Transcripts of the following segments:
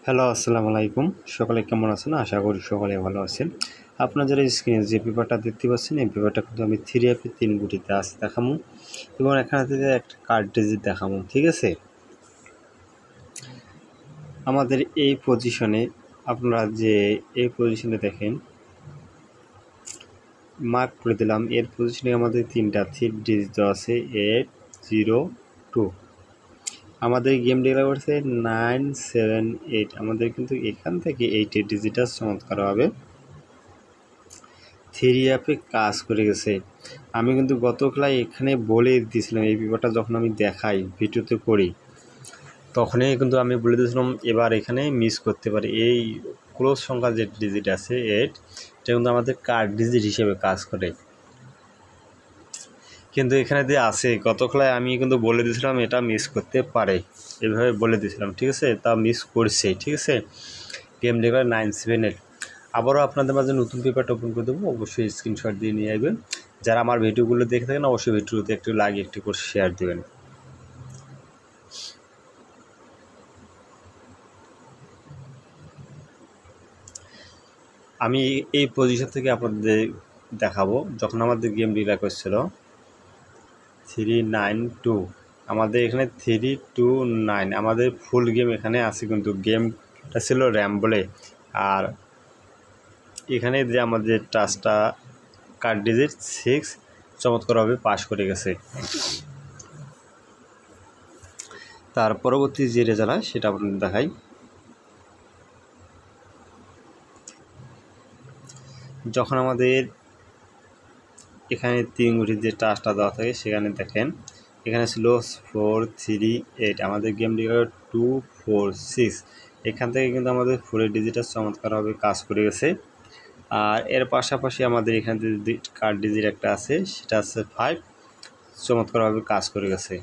Hello, আসসালামু আলাইকুম। সকলে কেমন আছেন? আশা করি সকলে ভালো আছেন। আপনারা যারা স্ক্রিনে যে পেপারটা দেখতে পাচ্ছেন, এই পেপারটা কিন্তু আমি 3 3 গুটিতে আছে দেখামু এবং এখানে থেকে একটা কার্ট্রিজ দেখামু। ঠিক আছে? আমাদের এই পজিশনে আপনারা যে এই পজিশনে দেখেন মার্ক করে দিলাম। এর পজিশনে আমাদের 3টা ডিজিট দেওয়া আছে 8 0 2। আমাদের গেম ডিক্লেয়ার করছে 9 7 8। আমাদের কিন্তু এখান থেকে 8 এর ডিজিটটা চমৎকারভাবে 3 অ্যাপে কাজ করে গেছে। আমি কিন্তু গত ক্লাসে এখানে বলে দিয়েছিলাম, এই পেপারটা যখন আমি দেখাই ভিডিওতে করি তখনই কিন্তু আমি বলে দিয়েছিলাম এবার এখানে মিস করতে পারি। এই ক্লোজ সংখ্যা যে ডিজিট আছে 8, এটা কিন্তু আমাদের কার্ড ডিজিট হিসেবে কাজ করে, কিন্তু এখানে যে আছে গত ক্লাসে আমি কিন্তু বলে দিয়েছিলাম এটা মিস করতে পারে, এভাবে বলে দিয়েছিলাম। ঠিক আছে, তা মিস করছে। ঠিক আছে, গেম ডিক্লেয়ার 9 7 8। আবারও আপনাদের মাঝে নতুন পেপারটা ওপেন করে দেবো, অবশ্যই স্ক্রিনশট দিয়ে নিয়ে আসবেন। যারা আমার ভিডিওগুলো দেখে থাকেন অবশ্যই ভিডিওতে একটু লাইক একটু করে শেয়ার দেবেন। আমি এই পজিশন থেকে আপনাদের দেখাবো যখন আমাদের গেম ডিক্লেয়ার করছিল 3 9 2। আমাদের এখানে 3 2 9 আমাদের ফুল গেম এখানে আছে, কিন্তু গেমটা ছিল র্যাম বলে। আর এখানে যে আমাদের টাচটা কার্ড ডিজিট 6 চমৎকারভাবে পাস করে গেছে। তার পরবর্তী যে রেজাল্ট হয় সেটা আপনাদের দেখাই। যখন আমাদের এখানে 3 গুটির যে টাচটা দেওয়া থাকে সেখানে দেখেন এখানে ছিল 4 3 8। আমাদের গেম ডিক্লেয়ার 2 4 6। এখান থেকে কিন্তু আমাদের 4 এর ডিজিটটা চমৎকারভাবে কাজ করে গেছে। আর এর পাশাপাশি আমাদের এখানে যে কার্ড ডিজিট একটা আছে সেটা আছে 5, চমৎকারভাবে কাজ করে গেছে।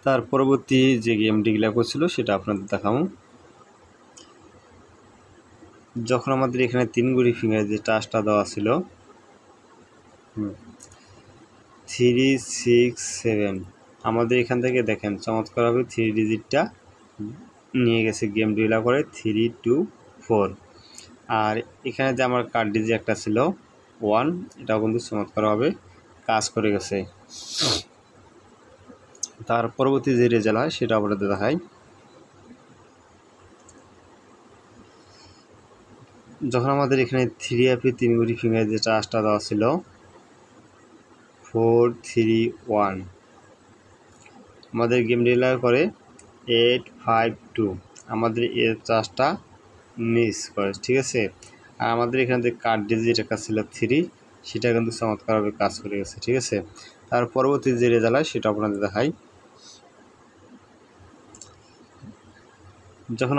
তার পরবর্তী যে গেম ডিক্লেয়ার করছিল সেটা আপনাদের দেখাবো। যখন আমাদের এখানে 3 গুটি ফিঙ্গার যে টাচটা দেওয়া ছিল 3 6 7, আমাদের এখান থেকে দেখেন চমৎকারভাবে 3 ডিজিটটা নিয়ে গেছে গেম ডিক্লেয়ার করে 3 2 4। আর এখানে যে আমার কার্ড ডিজিট একটা ছিল 1, এটাও কিন্তু চমৎকারভাবে কাজ করে গেছে। তার পরবর্তী যে রেজাল্ট হয় সেটা আপনাদের দেখাই। যখন আমাদের এখানে 3 অ্যাপে 3 গুটি ফিঙ্গার যে টাচটা দেওয়া ছিল 4 3 1, আমাদের গেম ডিক্লেয়ার করে 8 5 2। আমাদের এই টাচটা মিস করে। ঠিক আছে, আর আমাদের এখানে যে কার্ড ডিজিট একটা ছিল 3, সেটা কিন্তু চমৎকারভাবে কাজ করে গেছে। ঠিক আছে, তার পরবর্তী যে রেজাল্ট হয় সেটা আপনাদের দেখাই। যখন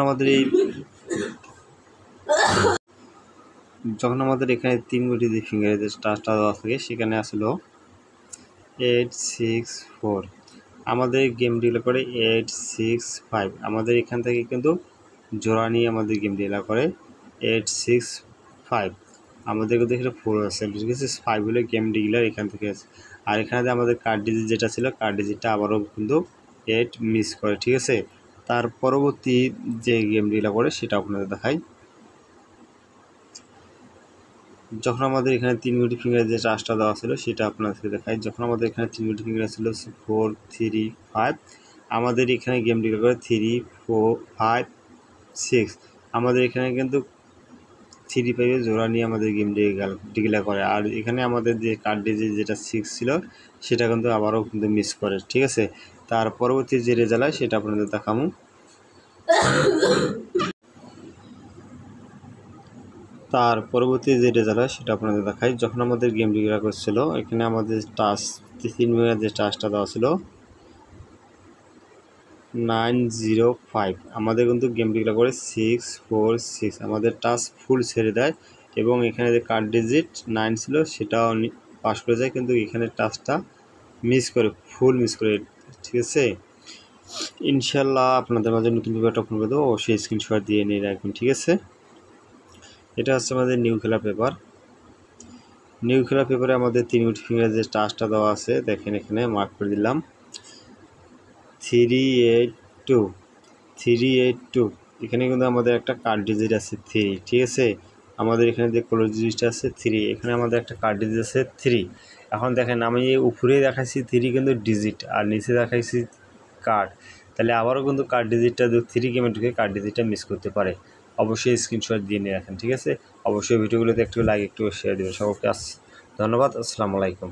আমাদের এখানে 3 গুটি যে ফিঙ্গারের যে টাচটা দেওয়া থাকে সেখানে আসলো 8 6 4। আমাদের গেম ডিক্লেয়ার করে 8 6 5। আমাদের এখান থেকে কিন্তু জোড়া নিয়ে আমাদের গেম ডিক্লেয়ার করে 8 6 5। আমাদের কিন্তু এখানে 4 আছে, ঠিক আছে, 5 হলে গেম ডিক্লেয়ার এখান থেকে আছে। আর এখানে যে আমাদের কার্ড ডিজিট যেটা ছিল কার্ড ডিজিটটা আবারও কিন্তু 8 মিস করে। ঠিক আছে, তার পরবর্তী যে গেম ডিক্লেয়ার করে সেটা আপনাদের দেখাই। যখন আমাদের এখানে 3 গুটি ফিঙ্গার যে টাচটা দেওয়া ছিল সেটা আপনাদেরকে দেখাই। যখন আমাদের এখানে 3 গুটি ফিঙ্গার ছিল 4 3 5, আমাদের এখানে গেম ডিক্লেয়ার করে 3 4 5 6। আমাদের এখানে কিন্তু 3 5 জোড়া নিয়ে আমাদের গেম ডিক্লেয়ার করে। আর এখানে আমাদের যে কার্ড ডিজিট যেটা 6 ছিল সেটা কিন্তু আবারও কিন্তু মিস করে। ঠিক আছে, তার পরবর্তী যে রেজাল্ট হয় সেটা আপনাদের দেখাবো। তার পরবর্তী যে রেজাল্ট হয় সেটা আপনাদের দেখাই। যখন আমাদের গেম ডিক্লেয়ার করছিল এখানে আমাদের টাচ 3 মিনিটের যে টাচটা দেওয়া ছিল 9 0 5। আমাদের কিন্তু গেম ডিক্লেয়ার করে 6 4 6। আমাদের টাচ ফুল ছেড়ে দেয় এবং এখানে যে কার্ড ডিজিট 9 ছিল সেটাও পাস করে যায়, কিন্তু এখানে টাচটা মিস করে, ফুল মিস করে। ঠিক আছে, ইনশাল্লাহ আপনাদের মাঝে নতুন পেপারটা ওপেন করে দেবো, অবশ্যই স্ক্রিনশট দিয়ে নিয়ে রাখবেন। ঠিক আছে, এটা হচ্ছে আমাদের নিউ খেলা পেপার। নিউ খেলা পেপারে আমাদের 3 গুটি ফিঙ্গার যে টাচটা দেওয়া আছে দেখেন এখানে মার্ক করে দিলাম 3 8 2। 382, এখানে কিন্তু আমাদের একটা কার্ড ডিজিট আছে 3, ঠিক আছে। আমাদের এখানে যে ক্লোজ ডিজিটটা আছে 3, এখানে আমাদের একটা কার্ড ডিজিট আছে 3। এখন দেখেন আমি উপরে দেখাইছি 3 কিন্তু ডিজিট আর নিচে দেখাইছি কার্ড, তাহলে আবারও কিন্তু কার্ড ডিজিটটা 3 গেমে ঢুকে কার্ড ডিজিটটা মিস করতে পারে। অবশ্যই স্ক্রিনশট দিয়ে নিয়ে রাখেন, ঠিক আছে। অবশ্যই ভিডিওগুলোতে একটু লাইক একটু শেয়ার দেবেন। সকলকে ধন্যবাদ। আসসালামু আলাইকুম।